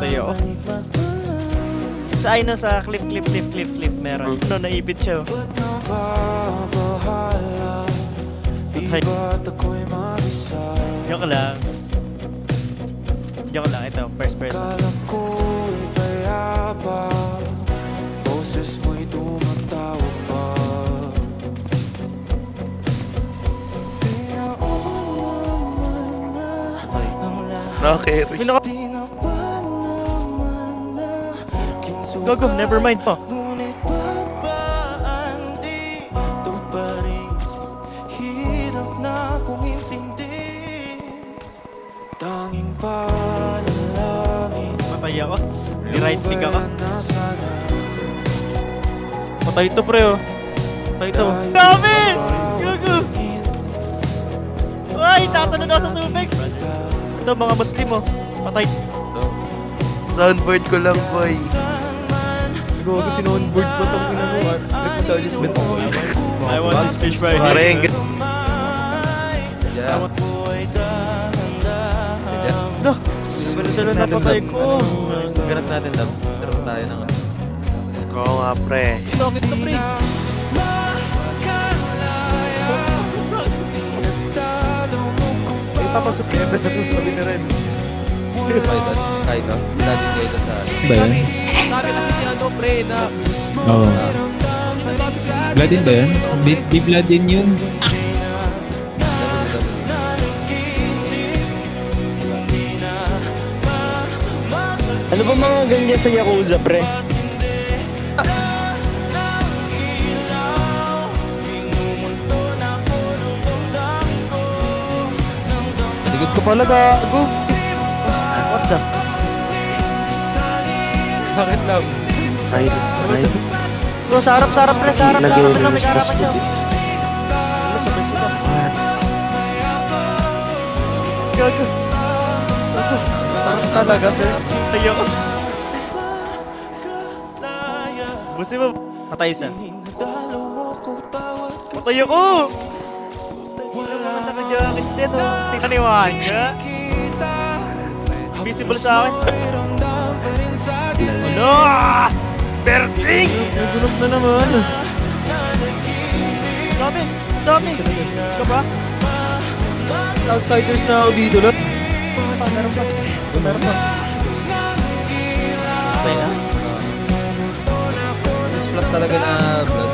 Patay ako. Sa ay no, sa cliff meron. Ano, naipit siya. Tutay. Joke lang. Joke lang, ito, first person. Boses mo'y tumatawag pa. Okay. Gago, never mind po. Ngunit ba't ba hindi ito pa rin hirap na kong intindi. Tanging panalangin Patay ako. Ni-right click ako. na sana. Patay ito, pre, oh. Patay ito. Dami! Gago! Ay, tatanong daw sa tubig! Ito, mga Muslim, oh. Patay. Soundboard ko lang, boy. Gago, sinonboard ko itong ina mo. Trip mo sa Lisbeth ako. I want this fish right here. Pareng. Yeah. No! Pero sila napatay ko. Ganap natin, love. Ganap tayo ng ano. Oo nga, pre. Longit to, pre. May papasok na ever na ito sabi na rin. Kaya ka? Lagi kayo ito sa ano. Ba yan? Sabi kasi ni ano, pre, na Oo. sinasabi sa Bloodin ba yan? Di Bloodin yun. Ano ba mga ganyan sa Yakuza, pre? Likod ko pala, gago. What the? Bakit, love? Ay. Go, sa harap, pre, sa harap, Lagay sa mo may sa karapan siya. Bits. Ano, sabay sila. Gago. Gago. Parang talaga, sir. Patay ako. Busi mo. Patay isa. Patay ako! Wala mga naka-jacket din, oh. Hindi kaniwahan ka. Visible sa akin. Ano? Berting! Nagunok na naman. Dami! Dami! Ka ba? Outsiders na ako dito, love. Meron pa. Meron pa. Patay na. Splat talaga na blood.